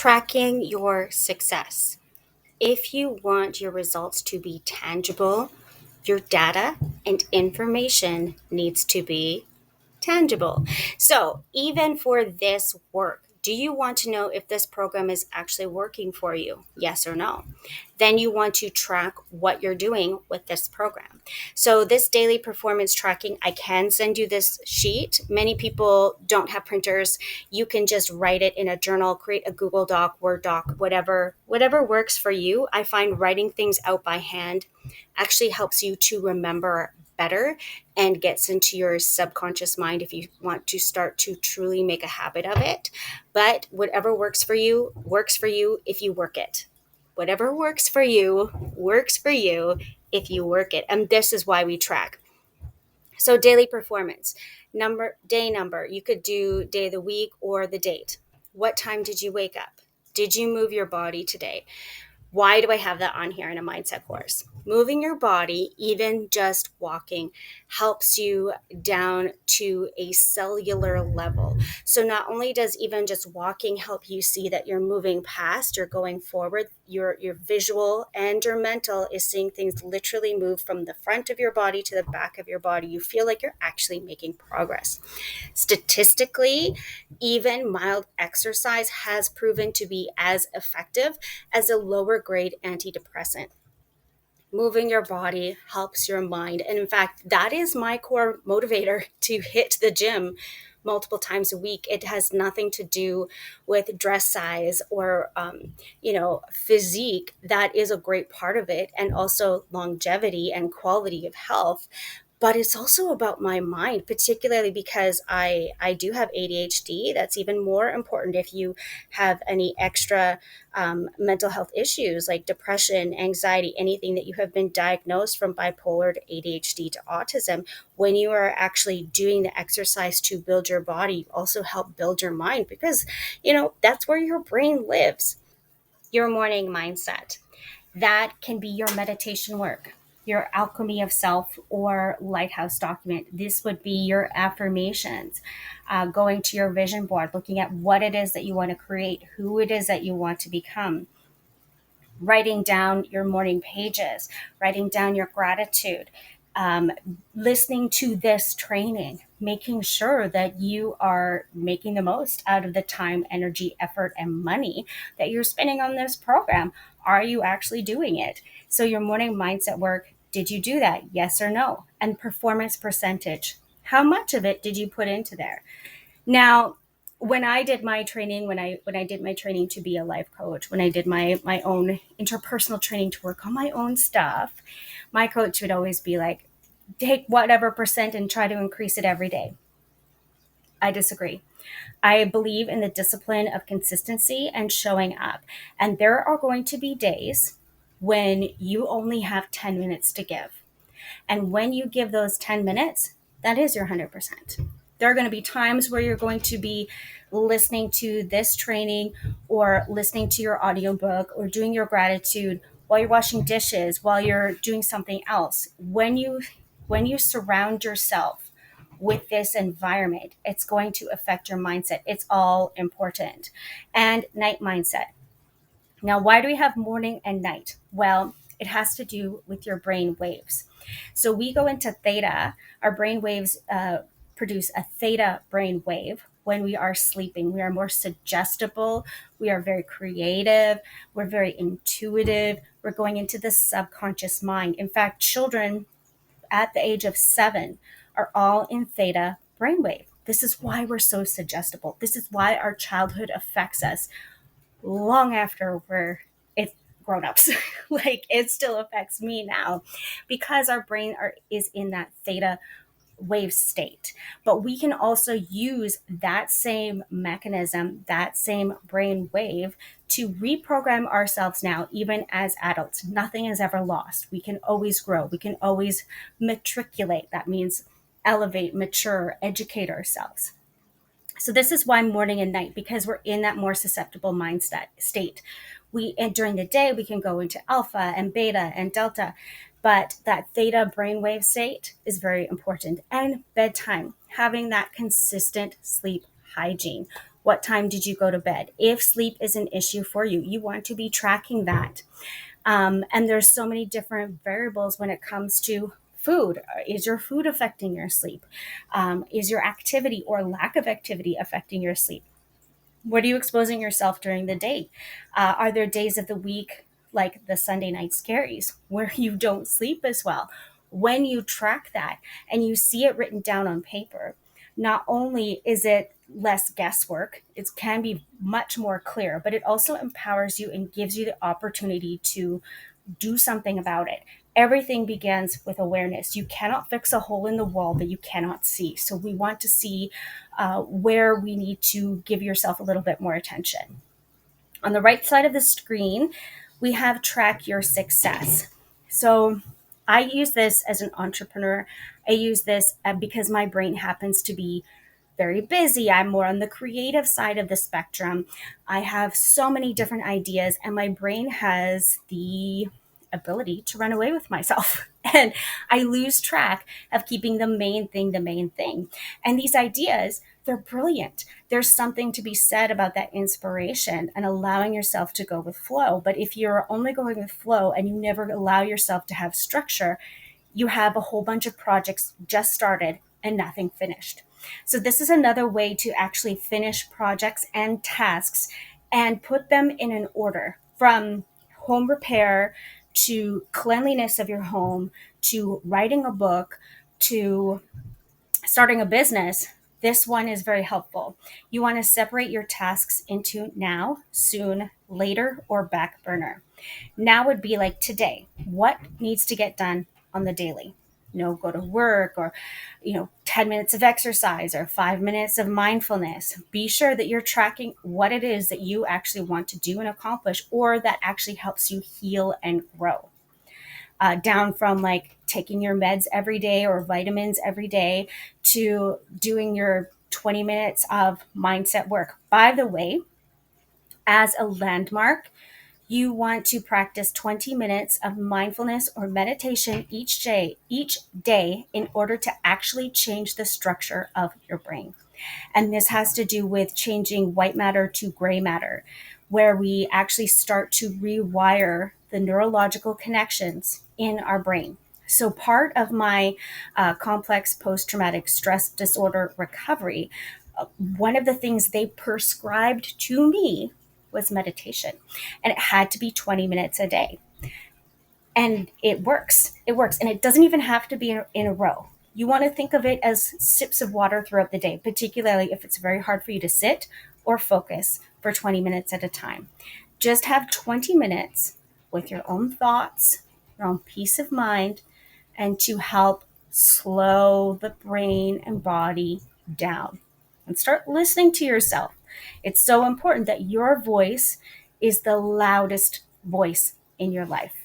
Tracking your success. If you want your results to be tangible, your data and information needs to be tangible. So, even for this work, do you want to know if this program is actually working for you? Yes or no? Then you want to track what you're doing with this program. So, this daily performance tracking, I can send you this sheet. Many people don't have printers. You can just write it in a journal, create a Google Doc, Word doc, whatever works for you. I find writing things out by hand actually helps you to remember better and gets into your subconscious mind if you want to start to truly make a habit of it. But whatever works for you if you work it. Whatever works for you if you work it. And this is why we track. So daily performance, day number, you could do day of the week or the date. What time did you wake up? Did you move your body today? Why do I have that on here in a mindset course? Moving your body, even just walking, helps you down to a cellular level. So not only does even just walking help you see that you're moving past, you're going forward, your visual and your mental is seeing things literally move from the front of your body to the back of your body. You feel like you're actually making progress. Statistically, even mild exercise has proven to be as effective as a lower grade antidepressant. Moving your body helps your mind. And in fact, that is my core motivator to hit the gym multiple times a week. It has nothing to do with dress size or, physique. That is a great part of it. And also longevity and quality of health, but it's also about my mind, particularly because I do have ADHD. That's even more important if you have any extra mental health issues like depression, anxiety, anything that you have been diagnosed from bipolar to ADHD to autism. When you are actually doing the exercise to build your body, you also help build your mind because, that's where your brain lives. Your morning mindset. That can be your meditation work, your alchemy of self or lighthouse document. This would be your affirmations, going to your vision board, looking at what it is that you want to create, who it is that you want to become, writing down your morning pages, writing down your gratitude, um, listening to this training, making sure that you are making the most out of the time, energy, effort, and money that you're spending on this program. Are you actually doing it? So, your morning mindset work, did you do that? Yes or no? And performance percentage. How much of it did you put into there? Now, when I did my training, when I did my training to be a life coach, when I did my own interpersonal training to work on my own stuff, my coach would always be like, take whatever percent and try to increase it every day. I disagree. I believe in the discipline of consistency and showing up. And there are going to be days when you only have 10 minutes to give. And when you give those 10 minutes, that is your 100%. There are going to be times where you're going to be listening to this training or listening to your audiobook or doing your gratitude while you're washing dishes, while you're doing something else. When you surround yourself with this environment, it's going to affect your mindset. It's all important. And night mindset. Now, why do we have morning and night? Well, it has to do with your brain waves. So we go into theta. Our brain waves produce a theta brain wave when we are sleeping. We are more suggestible. We are very creative. We're very intuitive. We're going into the subconscious mind. In fact, children at the age of 7 are all in theta brainwave. This is why we're so suggestible. This is why our childhood affects us long after we're it's grown-ups. Like it still affects me now because our is in that theta wave state. But we can also use that same mechanism, that same brain wave to reprogram ourselves now, even as adults. Nothing is ever lost. We can always grow. We can always matriculate. That means elevate, mature, educate ourselves. So this is why morning and night, because we're in that more susceptible mindset state. And during the day we can go into alpha and beta and delta, but that theta brainwave state is very important. And bedtime, having that consistent sleep hygiene. What time did you go to bed? If sleep is an issue for you, you want to be tracking that. And there's so many different variables when it comes to food. Is your food affecting your sleep? Is your activity or lack of activity affecting your sleep? What are you exposing yourself during the day? Are there days of the week, like the Sunday night scaries, where you don't sleep as well? When you track that and you see it written down on paper, not only is it less guesswork, it can be much more clear, but it also empowers you and gives you the opportunity to do something about it. Everything begins with awareness. You cannot fix a hole in the wall that you cannot see. So we want to see where we need to give yourself a little bit more attention. On the right side of the screen, we have track your success. So I use this as an entrepreneur. I use this because my brain happens to be very busy. I'm more on the creative side of the spectrum. I have so many different ideas, and my brain has the ability to run away with myself. And I lose track of keeping the main thing the main thing. And these ideas, they're brilliant. There's something to be said about that inspiration and allowing yourself to go with flow. But if you're only going with flow and you never allow yourself to have structure, you have a whole bunch of projects just started and nothing finished. So, this is another way to actually finish projects and tasks and put them in an order from home repair to cleanliness of your home to writing a book to starting a business. This one is very helpful. You want to separate your tasks into now, soon, later, or back burner. Now would be like today. What needs to get done on the daily? Go to work, or 10 minutes of exercise or 5 minutes of mindfulness. Be sure that you're tracking what it is that you actually want to do and accomplish, or that actually helps you heal and grow. Down from like taking your meds every day or vitamins every day to doing your 20 minutes of mindset work. By the way, as a landmark, you want to practice 20 minutes of mindfulness or meditation each day in order to actually change the structure of your brain. And this has to do with changing white matter to gray matter, where we actually start to rewire the neurological connections in our brain. So, part of my complex post traumatic stress disorder recovery, one of the things they prescribed to me was meditation, and it had to be 20 minutes a day. And it works. It works. And it doesn't even have to be in a row. You want to think of it as sips of water throughout the day, particularly if it's very hard for you to sit or focus for 20 minutes at a time. Just have 20 minutes with your own thoughts, your own peace of mind, and to help slow the brain and body down and start listening to yourself. It's so important that your voice is the loudest voice in your life.